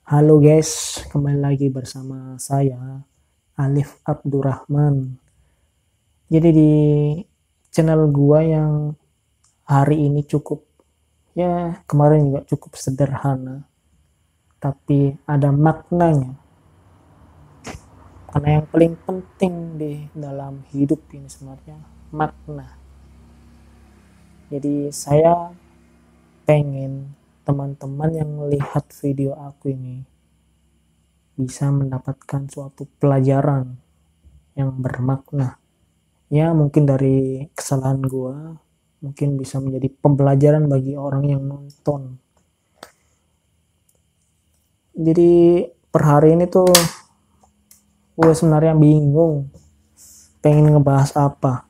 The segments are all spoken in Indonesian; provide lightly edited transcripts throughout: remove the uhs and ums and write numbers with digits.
Halo guys, kembali lagi bersama saya Alif Abdurrahman. Jadi di channel gua yang hari ini cukup, ya kemarin juga cukup sederhana, tapi ada maknanya. Karena yang paling penting di dalam hidup ini sebenarnya makna. Jadi saya pengen teman-teman yang melihat video aku ini bisa mendapatkan suatu pelajaran yang bermakna. Ya mungkin dari kesalahan gua mungkin bisa menjadi pembelajaran bagi orang yang nonton. Jadi per hari ini tuh gue sebenarnya bingung pengen ngebahas apa.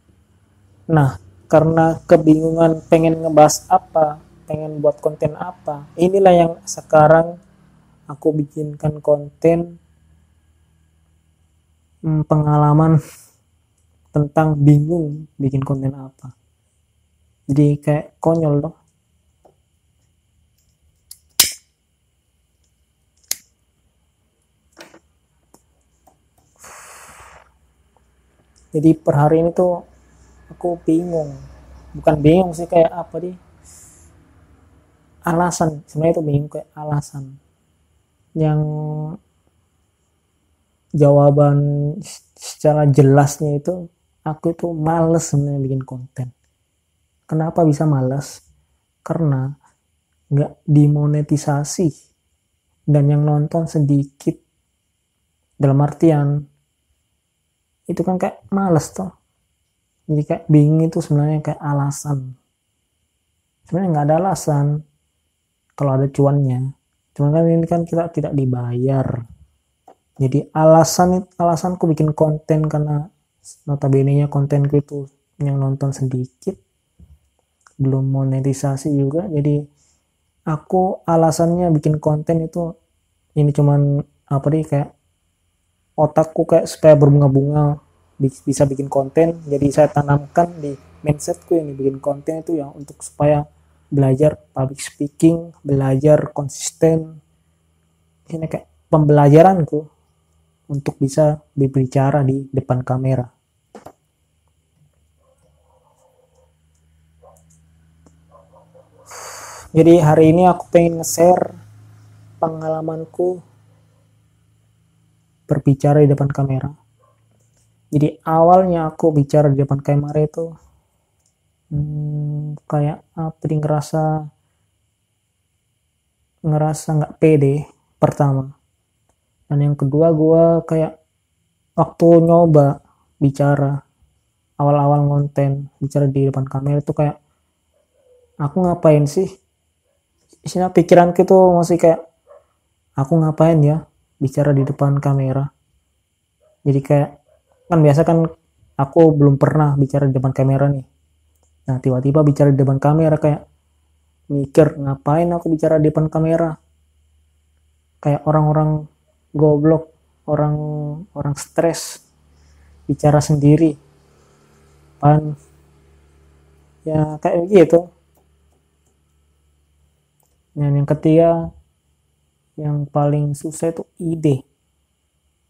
Nah, karena kebingungan pengen ngebahas apa, pengen buat konten apa, inilah yang sekarang aku bikinkan konten pengalaman tentang bingung bikin konten apa. Jadi kayak konyol dong. Jadi per hari ini tuh aku bingung, bukan bingung sih, kayak apa nih, alasan sebenarnya itu bingung, kayak alasan yang jawaban secara jelasnya itu aku itu males sebenarnya bikin konten. Kenapa bisa males? Karena nggak dimonetisasi dan yang nonton sedikit, dalam artian itu kan kayak males tuh. Jadi kayak bingung, itu sebenarnya kayak alasan. Sebenarnya nggak ada alasan kalau ada cuannya. Cuman kan ini kan kita tidak dibayar. Jadi alasanku bikin konten karena notabene-nya kontenku itu yang nonton sedikit, belum monetisasi juga. Jadi aku alasannya bikin konten itu ini cuman apa nih, kayak otakku kayak supaya berbunga-bunga bisa bikin konten. Jadi saya tanamkan di mindsetku ini bikin konten itu ya untuk supaya belajar public speaking, belajar konsisten. Ini kayak pembelajaranku untuk bisa berbicara di depan kamera. Jadi hari ini aku pengen nge-share pengalamanku berbicara di depan kamera. Jadi awalnya aku bicara di depan kamera itu kayak apa nih, ngerasa nggak pede pertama. Dan yang kedua gue kayak waktu nyoba bicara awal-awal konten bicara di depan kamera itu kayak aku ngapain sih, isinya pikiranku tuh masih kayak aku ngapain ya bicara di depan kamera. Jadi kayak kan biasa kan aku belum pernah bicara di depan kamera nih. Nah tiba-tiba bicara di depan kamera kayak mikir ngapain aku bicara di depan kamera. Kayak orang-orang goblok, orang stres bicara sendiri. Pan ya kayak gitu. Dan yang ketiga yang paling susah itu ide,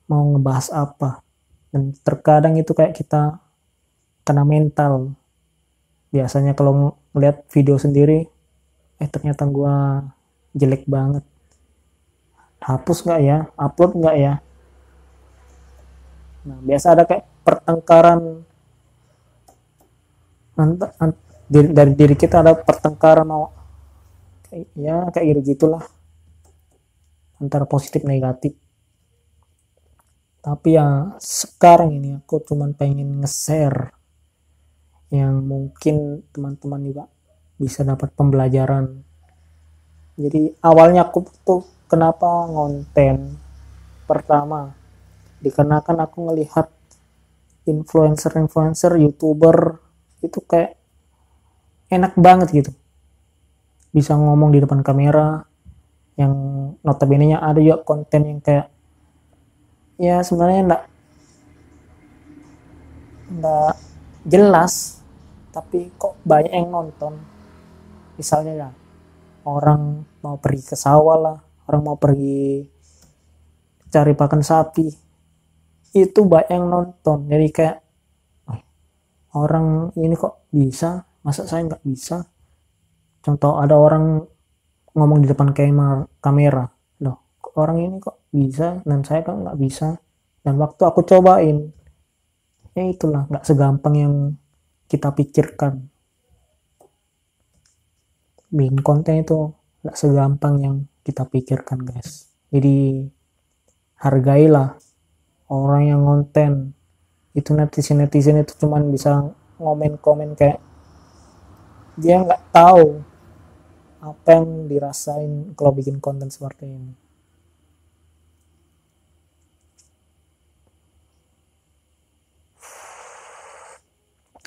mau ngebahas apa. Dan terkadang itu kayak kita kena mental. Biasanya kalau ngeliat video sendiri, ternyata gua jelek banget. Hapus nggak ya? Upload nggak ya? Nah, biasa ada kayak pertengkaran dari diri kita, ada pertengkaran mau ya kayak gitu gitulah, antara positif negatif. Tapi ya sekarang ini aku cuman pengen nge-share yang mungkin teman-teman juga bisa dapat pembelajaran. Jadi awalnya aku tuh kenapa ngonten, pertama dikarenakan aku ngelihat influencer youtuber itu kayak enak banget gitu, bisa ngomong di depan kamera, yang notabene nya ada juga konten yang kayak ya sebenarnya enggak jelas tapi kok banyak yang nonton. Misalnya ya orang mau pergi ke sawah lah, orang mau pergi cari pakan sapi itu banyak yang nonton. Jadi kayak orang ini kok bisa, masa saya nggak bisa. Contoh ada orang ngomong di depan kamera, loh orang ini kok bisa dan saya kan nggak bisa. Dan waktu aku cobain, ya itulah nggak segampang yang kita pikirkan. Bikin konten itu nggak segampang yang kita pikirkan, guys. Jadi hargailah orang yang konten. Itu netizen itu cuman bisa komen-komen kayak dia nggak tahu apa yang dirasain kalau bikin konten seperti ini.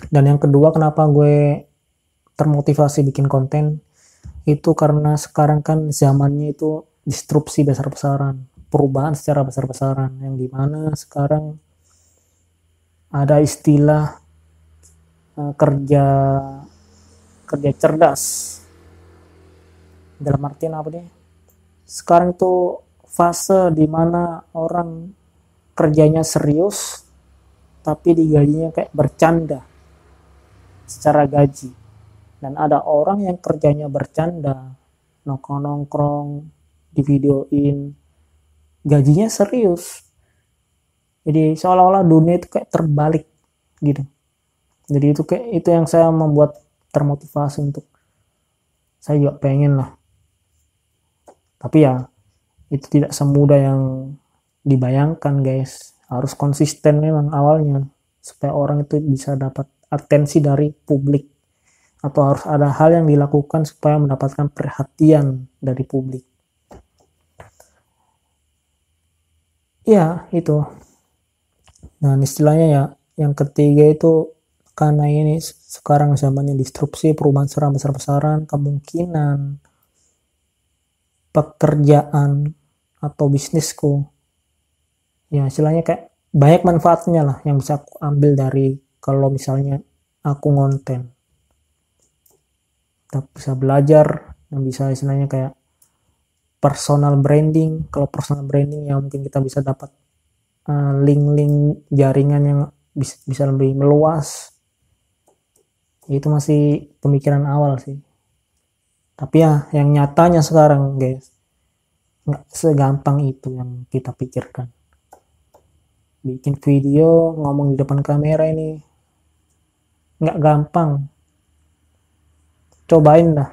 Dan yang kedua, kenapa gue termotivasi bikin konten itu karena sekarang kan zamannya itu disrupsi besar-besaran, perubahan secara besar-besaran, yang dimana sekarang ada istilah kerja cerdas. Dalam artian apa nih? Sekarang tuh fase dimana orang kerjanya serius tapi digajinya kayak bercanda secara gaji. Dan ada orang yang kerjanya bercanda, nongkrong-nongkrong, di videoin, gajinya serius. Jadi seolah-olah dunia itu kayak terbalik gitu. Jadi itu yang saya membuat termotivasi untuk saya juga pengen lah. Tapi ya itu tidak semudah yang dibayangkan, guys. Harus konsisten memang awalnya supaya orang itu bisa dapat atensi dari publik, atau harus ada hal yang dilakukan supaya mendapatkan perhatian dari publik. Ya itu. Dan istilahnya ya yang ketiga itu karena ini sekarang zamannya disrupsi, perubahan secara besar-besaran, kemungkinan pekerjaan atau bisnisku ya istilahnya kayak banyak manfaatnya lah yang bisa aku ambil dari kalau misalnya aku ngonten. Kita bisa belajar, yang bisa istilahnya kayak personal branding. Kalau personal branding ya mungkin kita bisa dapat link-link jaringan yang bisa lebih meluas. Itu masih pemikiran awal sih. Tapi ya yang nyatanya sekarang, guys, nggak segampang itu yang kita pikirkan. Bikin video, ngomong di depan kamera ini nggak gampang. Cobain dah.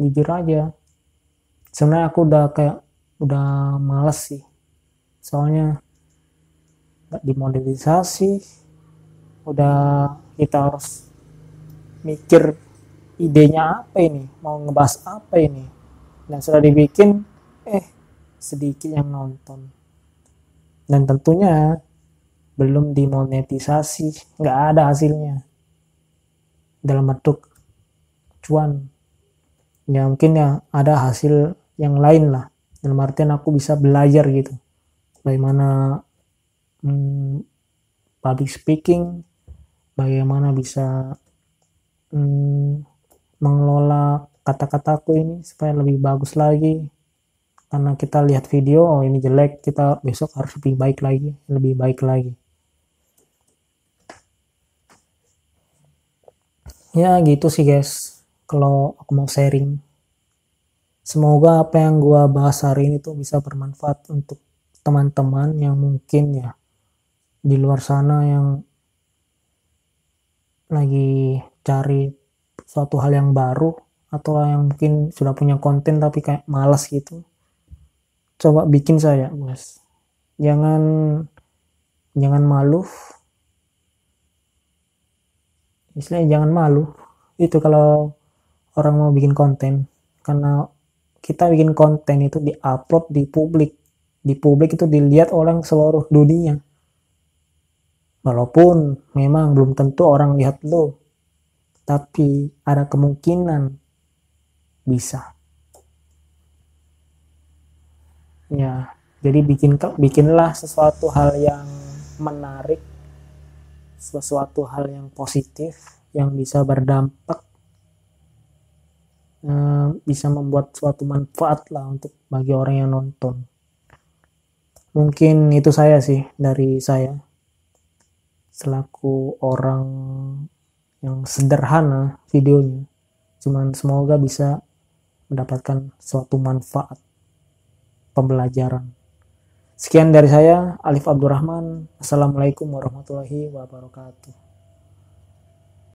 Jujur aja, sebenarnya aku udah males sih, soalnya nggak dimonetisasi, udah kita harus mikir idenya apa ini, mau ngebahas apa ini, dan sudah dibikin sedikit yang nonton, dan tentunya belum dimonetisasi, nggak ada hasilnya dalam bentuk cuan. Ya mungkin ya ada hasil yang lain lah, dalam artian aku bisa belajar gitu bagaimana public speaking, bagaimana bisa mengelola kata-kataku ini supaya lebih bagus lagi. Karena kita lihat video, oh ini jelek, kita besok harus lebih baik lagi. Ya gitu sih, guys, kalau aku mau sharing. Semoga apa yang gua bahas hari ini tuh bisa bermanfaat untuk teman-teman yang mungkin ya di luar sana yang lagi cari suatu hal yang baru, atau yang mungkin sudah punya konten tapi kayak malas gitu. Coba bikin saya, guys. Jangan malu. Istilahnya jangan malu. Itu kalau orang mau bikin konten, karena kita bikin konten itu diupload di publik. Di publik itu dilihat orang seluruh dunia. Walaupun memang belum tentu orang lihat lo, tapi ada kemungkinan bisa. Ya, jadi bikinlah sesuatu hal yang menarik sesuatu hal yang positif yang bisa berdampak, bisa membuat suatu manfaat lah untuk bagi orang yang nonton. Mungkin itu saya sih dari saya selaku orang yang sederhana videonya, cuman semoga bisa mendapatkan suatu manfaat pembelajaran. Sekian dari saya, Alif Abdurrahman. Assalamualaikum warahmatullahi wabarakatuh.